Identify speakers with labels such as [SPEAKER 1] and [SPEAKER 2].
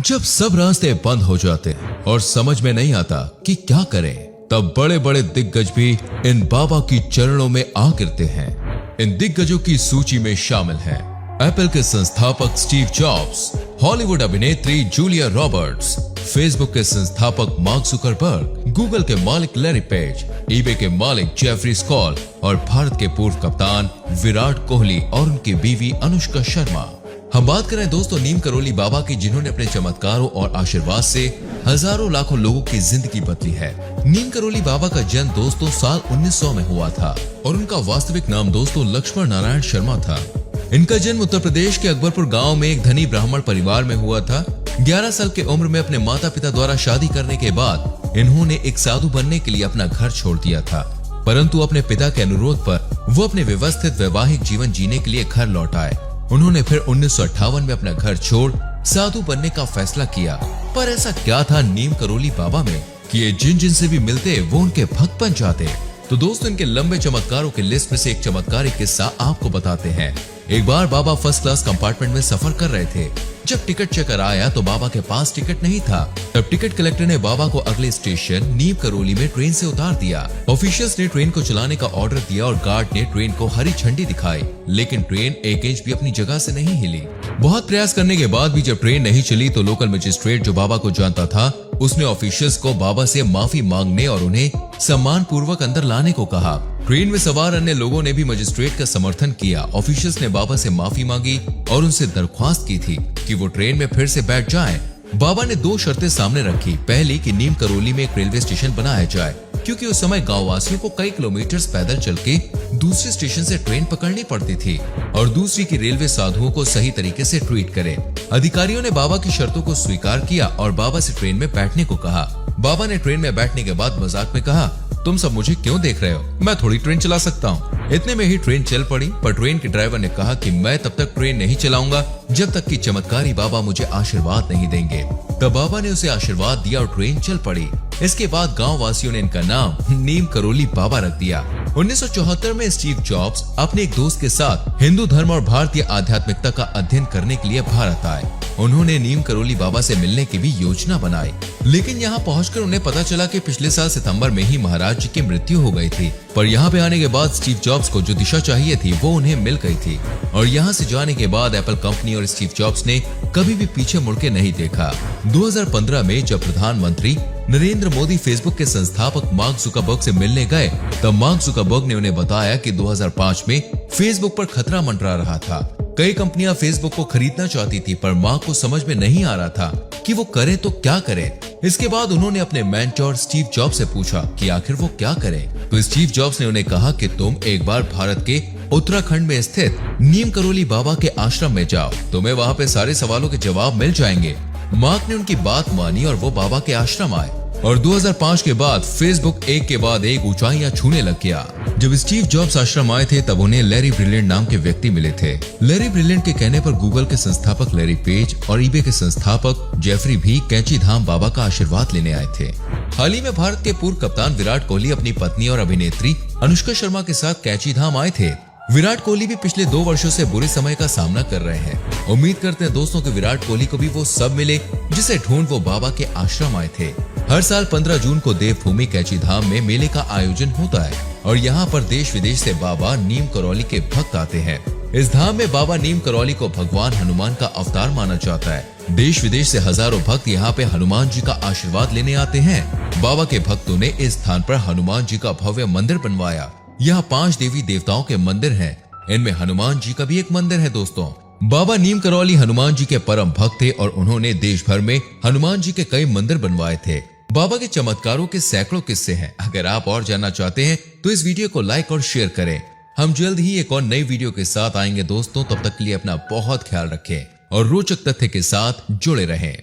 [SPEAKER 1] जब सब रास्ते बंद हो जाते हैं और समझ में नहीं आता कि क्या करें, तब बड़े बड़े दिग्गज भी इन बाबा की चरणों में आ गिरते हैं। इन दिग्गजों की सूची में शामिल हैं एप्पल के संस्थापक स्टीव जॉब्स, हॉलीवुड अभिनेत्री जूलिया रॉबर्ट्स, फेसबुक के संस्थापक मार्क जुकरबर्ग, गूगल के मालिक लैरी पेज, ईबे के मालिक जेफरी स्कॉल और भारत के पूर्व कप्तान विराट कोहली और उनकी बीवी अनुष्का शर्मा। हम बात करें दोस्तों नीम करोली बाबा की, जिन्होंने अपने चमत्कारों और आशीर्वाद से हजारों लाखों लोगों की जिंदगी बदली है। नीम करोली बाबा का जन्म दोस्तों साल 1900 में हुआ था और उनका वास्तविक नाम दोस्तों लक्ष्मण नारायण शर्मा था। इनका जन्म उत्तर प्रदेश के अकबरपुर गांव में एक धनी ब्राह्मण परिवार में हुआ था। 11 साल की उम्र में अपने माता पिता द्वारा शादी करने के बाद इन्होंने एक साधु बनने के लिए अपना घर छोड़ दिया था, परंतु अपने पिता के अनुरोध पर वो अपने व्यवस्थित वैवाहिक जीवन जीने के लिए घर लौट आए। उन्होंने फिर 1958 में अपना घर छोड़ साधु बनने का फैसला किया। पर ऐसा क्या था नीम करोली बाबा में कि ये जिन जिन से भी मिलते वो उनके भक्त बन जाते। तो दोस्तों इनके लंबे चमत्कारों की लिस्ट में से एक चमत्कारिक किस्सा आपको बताते हैं। एक बार बाबा फर्स्ट क्लास कंपार्टमेंट में सफर कर रहे थे। जब टिकट चेकर आया तो बाबा के पास टिकट नहीं था। तब टिकट कलेक्टर ने बाबा को अगले स्टेशन नीम करोली में ट्रेन से उतार दिया। ऑफिशियल्स ने ट्रेन को चलाने का ऑर्डर दिया और गार्ड ने ट्रेन को हरी झंडी दिखाई, लेकिन ट्रेन एक इंच भी अपनी जगह से नहीं हिली। बहुत प्रयास करने के बाद भी जब ट्रेन नहीं चली तो लोकल मजिस्ट्रेट जो बाबा को जानता था, उसने ऑफिशियल्स को बाबा से माफी मांगने और उन्हें सम्मान पूर्वक अंदर लाने को कहा। ट्रेन में सवार अन्य लोगों ने भी मजिस्ट्रेट का समर्थन किया। ऑफिशियल्स ने बाबा से माफी मांगी और उनसे दरख्वास्त की थी कि वो ट्रेन में फिर से बैठ जाएं। बाबा ने 2 शर्तें सामने रखी। पहली कि नीम करोली में एक रेलवे स्टेशन बनाया जाए, क्योंकि उस समय गाँव वासियों को कई किलोमीटर पैदल चल के दूसरे स्टेशन से ट्रेन पकड़नी पड़ती थी। और दूसरी कि रेलवे साधुओं को सही तरीके से ट्रीट करे। अधिकारियों ने बाबा की शर्तों को स्वीकार किया और बाबा से ट्रेन में बैठने को कहा। बाबा ने ट्रेन में बैठने के बाद मजाक में कहा, तुम सब मुझे क्यों देख रहे हो, मैं थोड़ी ट्रेन चला सकता हूँ। इतने में ही ट्रेन चल पड़ी, पर ट्रेन के ड्राइवर ने कहा कि मैं तब तक ट्रेन नहीं चलाऊंगा जब तक कि चमत्कारी बाबा मुझे आशीर्वाद नहीं देंगे। तब बाबा ने उसे आशीर्वाद दिया और ट्रेन चल पड़ी। इसके बाद गांव वासियों ने इनका नाम नीम करोली बाबा रख दिया। 1974 में स्टीव जॉब्स अपने एक दोस्त के साथ हिंदू धर्म और भारतीय आध्यात्मिकता का अध्ययन करने के लिए भारत आए। उन्होंने नीम करोली बाबा से मिलने की भी योजना बनाई, लेकिन यहाँ पहुंचकर उन्हें पता चला कि पिछले साल सितंबर में ही महाराज जी की मृत्यु हो गई थी। पर यहाँ पे आने के बाद स्टीव जॉब्स को जो दिशा चाहिए थी वो उन्हें मिल गई थी। और यहाँ से जाने के बाद एप्पल कंपनी और स्टीव जॉब्स ने कभी भी पीछे मुड़ के नहीं देखा। 2015 में जब प्रधानमंत्री नरेंद्र मोदी फेसबुक के संस्थापक मार्क जुकरबर्ग से मिलने गए, तब मार्क जुकरबर्ग ने उन्हें बताया कि 2005 में फेसबुक पर खतरा मंडरा रहा था। कई कंपनियां फेसबुक को खरीदना चाहती थी, पर मार्क को समझ में नहीं आ रहा था कि वो करे तो क्या करे। इसके बाद उन्होंने अपने मेंटोर स्टीव जॉब्स से पूछा कि आखिर वो क्या करे। तो स्टीव जॉब्स ने उन्हें कहा कि तुम एक बार भारत के उत्तराखंड में स्थित नीम करोली बाबा के आश्रम में जाओ, तुम्हें वहाँ पे सारे सवालों के जवाब मिल जाएंगे। मार्क ने उनकी बात मानी और वो बाबा के आश्रम आए। और 2005 के बाद फेसबुक एक के बाद एक ऊंचाइयां छूने लग गया। जब स्टीव जॉब्स आश्रम आए थे तब उन्हें लैरी ब्रिलियंट नाम के व्यक्ति मिले थे। लैरी ब्रिलियंट के कहने पर गूगल के संस्थापक लैरी पेज और ईबे के संस्थापक जेफरी भी कैंची धाम बाबा का आशीर्वाद लेने आए थे। हाल ही में भारत के पूर्व कप्तान विराट कोहली अपनी पत्नी और अभिनेत्री अनुष्का शर्मा के साथ कैंची धाम आए थे। विराट कोहली भी पिछले 2 वर्षों से बुरे समय का सामना कर रहे हैं। उम्मीद करते हैं दोस्तों कि विराट कोहली को भी वो सब मिले जिसे ढूंढ वो बाबा के आश्रम आए थे। हर साल 15 जून को देवभूमि कैंची धाम में मेले का आयोजन होता है और यहाँ पर देश विदेश से बाबा नीम करोली के भक्त आते हैं। इस धाम में बाबा नीम करोली को भगवान हनुमान का अवतार माना जाता है। देश विदेश से हजारों भक्त यहाँ पे हनुमान जी का आशीर्वाद लेने आते हैं। बाबा के भक्तों ने इस स्थान पर हनुमान जी का भव्य मंदिर बनवाया। यहाँ 5 देवी देवताओं के मंदिर हैं। इनमें हनुमान जी का भी एक मंदिर है दोस्तों। बाबा नीम करोली हनुमान जी के परम भक्त थे और उन्होंने देश भर में हनुमान जी के कई मंदिर बनवाए थे। बाबा के चमत्कारों के सैकड़ों किस्से हैं। अगर आप और जानना चाहते हैं तो इस वीडियो को लाइक और शेयर करें। हम जल्द ही एक और नई वीडियो के साथ आएंगे दोस्तों। तब तक के लिए अपना बहुत ख्याल रखें और रोचक तथ्य के साथ जुड़े रहें।